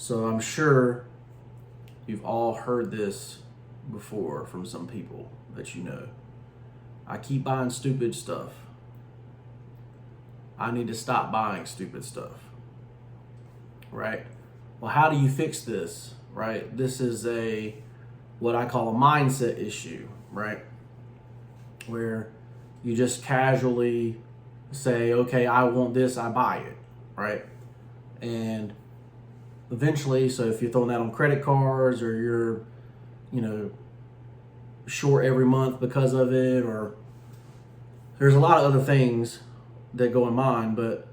So I'm sure you've all heard this before from some people that you know. I keep buying stupid stuff. I need to stop buying stupid stuff, right? Well, how do you fix this, right? This is what I call a mindset issue, right? Where you just casually say, okay, I want this, I buy it, right? And eventually, so if you're throwing that on credit cards or you're, short every month because of it, or there's a lot of other things that go in mind, but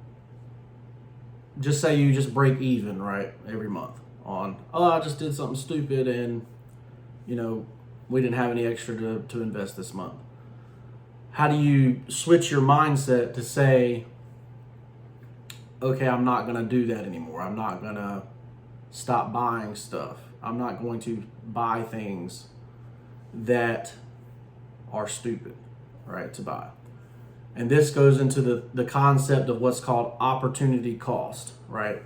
just say you just break even, right, every month on, I just did something stupid and, we didn't have any extra to invest this month. How do you switch your mindset to say, okay, I'm not going to do that anymore. I'm not going to stop buying stuff. I'm not going to buy things that are stupid, right, to buy. And this goes into the concept of what's called opportunity cost, right?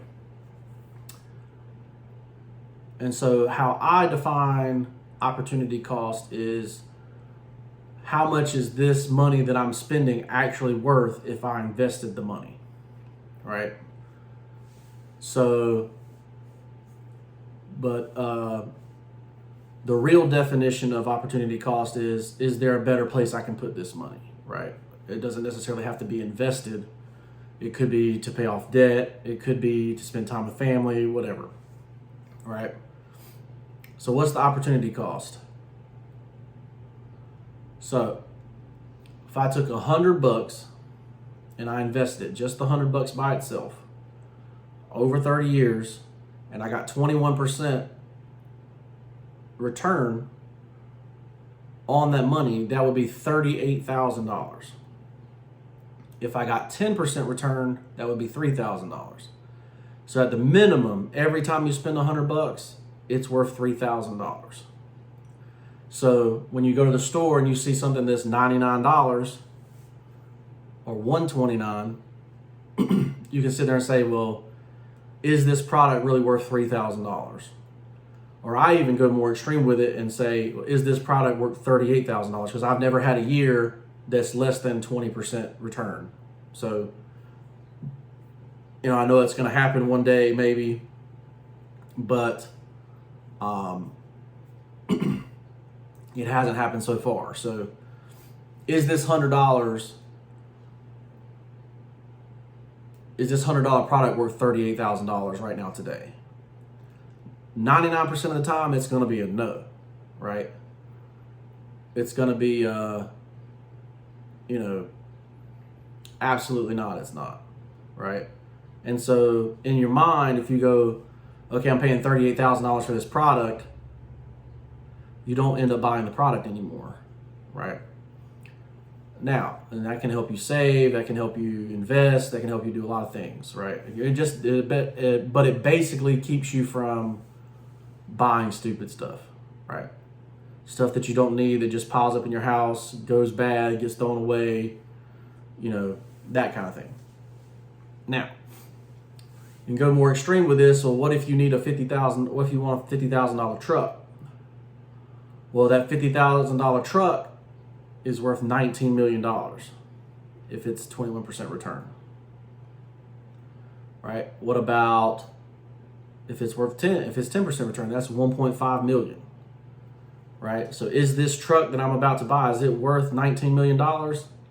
And so how I define opportunity cost is how much is this money that I'm spending actually worth if I invested the money, right? So, but the real definition of opportunity cost is there a better place I can put this money, right? It doesn't necessarily have to be invested. It could be to pay off debt. It could be to spend time with family, whatever, right? So what's the opportunity cost? So if I took $100 and I invested just the $100 by itself over 30 years, and I got 21% return on that money, that would be $38,000. If I got 10% return, that would be $3,000. So at the minimum, every time you spend $100, it's worth $3,000. So when you go to the store and you see something that's $99 or $129, you can sit there and say, well, is this product really worth $3,000? Or I even go more extreme with it and say, is this product worth $38,000? Because I've never had a year that's less than 20% return. So, I know it's going to happen one day maybe, but it hasn't happened so far. So is this $100 product worth $38,000 right now today? 99% of the time, it's going to be a no, right? It's going to be, absolutely not. It's not, right? And so in your mind, if you go, okay, I'm paying $38,000 for this product, you don't end up buying the product anymore, right? Now, and that can help you save, that can help you invest, that can help you do a lot of things, right? But it basically keeps you from buying stupid stuff, right? Stuff that you don't need, that just piles up in your house, goes bad, gets thrown away, that kind of thing. Now, you can go more extreme with this. So what if you need what if you want a $50,000 truck? Well, that $50,000 truck is worth $19 million if it's 21% return, right? What about if it's 10% return? That's $1.5 million, right? So is this truck that I'm about to buy, is it worth $19 million?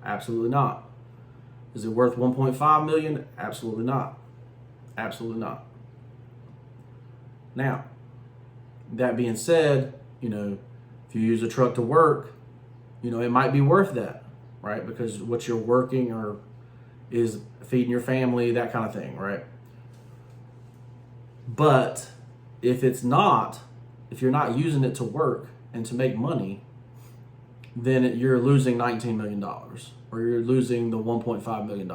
Absolutely not. Is it worth $1.5 million? Absolutely not. Absolutely not. Now, that being said, if you use a truck to work, it might be worth that, right? Because what you're working or is feeding your family, that kind of thing, right? But if you're not using it to work and to make money, then you're losing $19 million or you're losing the $1.5 million.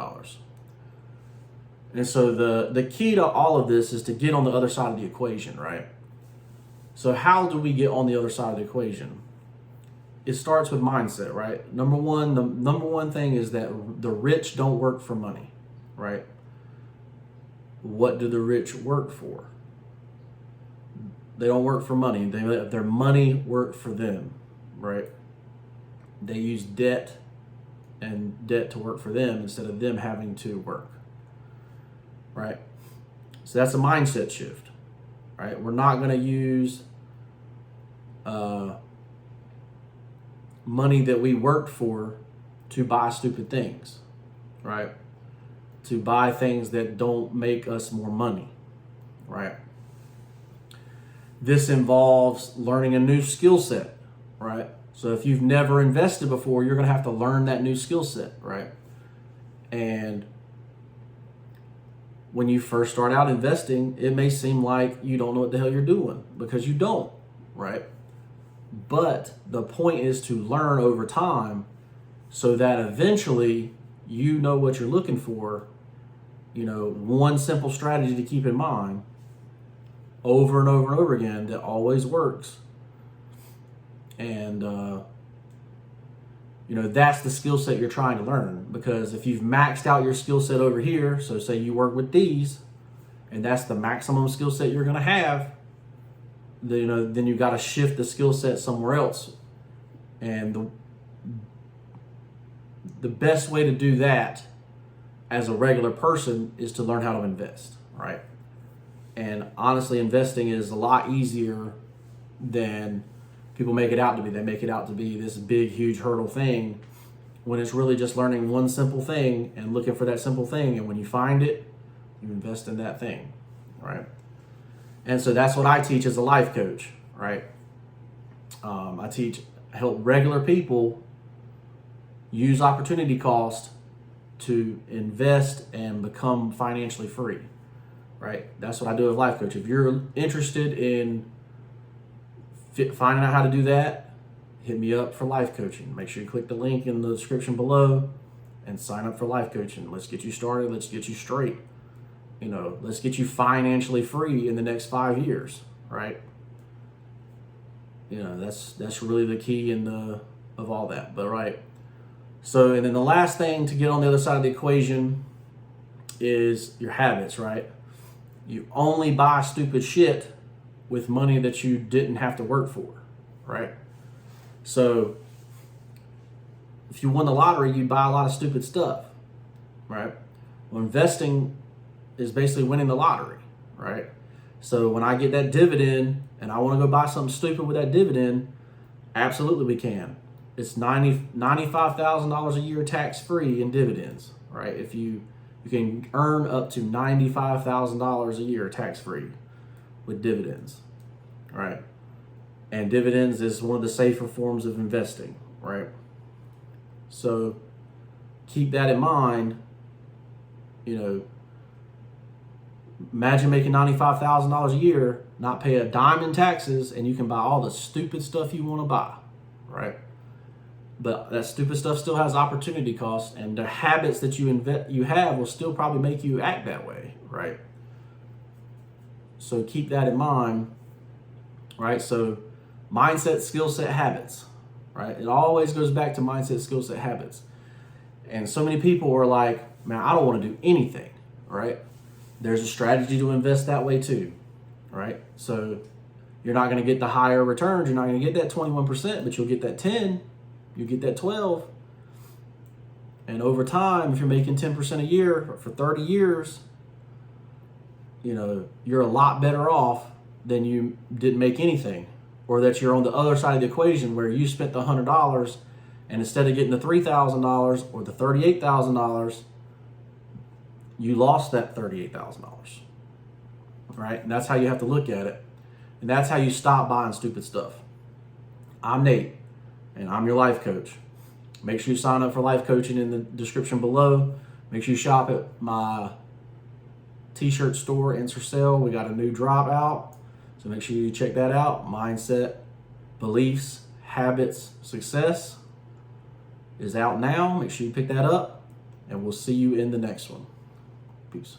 And so the key to all of this is to get on the other side of the equation, right? So how do we get on the other side of the equation? It starts with mindset, right? The number one thing is that the rich don't work for money, right? What do the rich work for? They don't work for money. They let their money work for them, right? They use debt to work for them instead of them having to work, right? So that's a mindset shift, right? We're not going to use money that we worked for to buy stupid things, right? To buy things that don't make us more money, right? This involves learning a new skill set, right? So if you've never invested before, you're going to have to learn that new skill set, right? And when you first start out investing, it may seem like you don't know what the hell you're doing, because you don't, right? But the point is to learn over time so that eventually you know what you're looking for. You know, one simple strategy to keep in mind over and over and over again that always works. And, you know, that's the skill set you're trying to learn. Because if you've maxed out your skill set over here, so say you work with these, and that's the maximum skill set you're going to have, you know, then you got to shift the skill set somewhere else. And the best way to do that as a regular person is to learn how to invest, right? And honestly, investing is a lot easier than people make it out to be. They make it out to be this big, huge hurdle thing, when it's really just learning one simple thing and looking for that simple thing. And when you find it, you invest in that thing, right? And so that's what I teach as a life coach, right? Help regular people use opportunity cost to invest and become financially free, right? That's what I do as a life coach. If you're interested in finding out how to do that, hit me up for life coaching. Make sure you click the link in the description below and sign up for life coaching. Let's get you started. Let's get you straight. You know, let's get you financially free in the next 5 years, right? You know, that's really the key of all that. But right. So, and then the last thing to get on the other side of the equation is your habits, right? You only buy stupid shit with money that you didn't have to work for, right? So if you won the lottery, you buy a lot of stupid stuff, right? Well, investing is basically winning the lottery, right? So when I get that dividend and I want to go buy something stupid with that dividend, absolutely we can. It's $95,000 a year tax-free in dividends, right? If you can earn up to $95,000 a year tax-free with dividends, right? And dividends is one of the safer forms of investing, right? So keep that in mind. You know, imagine making $95,000 a year, not pay a dime in taxes, and you can buy all the stupid stuff you want to buy, right? But that stupid stuff still has opportunity costs, and the habits that you have will still probably make you act that way, right? So keep that in mind, right? So mindset, skill set, habits, right? It always goes back to mindset, skill set, habits. And so many people are like, man, I don't want to do anything, right? There's a strategy to invest that way too, right? So you're not going to get the higher returns. You're not going to get that 21%, but you'll get that 10. You get that 12. And over time, if you're making 10% a year for 30 years, you know, you're a lot better off than you didn't make anything. Or that you're on the other side of the equation where you spent the $100 and instead of getting the $3,000 or the $38,000, you lost that $38,000, right? And that's how you have to look at it. And that's how you stop buying stupid stuff. I'm Nate, and I'm your life coach. Make sure you sign up for life coaching in the description below. Make sure you shop at my t-shirt store, Ensorsale. We got a new drop out. So make sure you check that out. Mindset, beliefs, habits, success is out now. Make sure you pick that up, and we'll see you in the next one. Peace.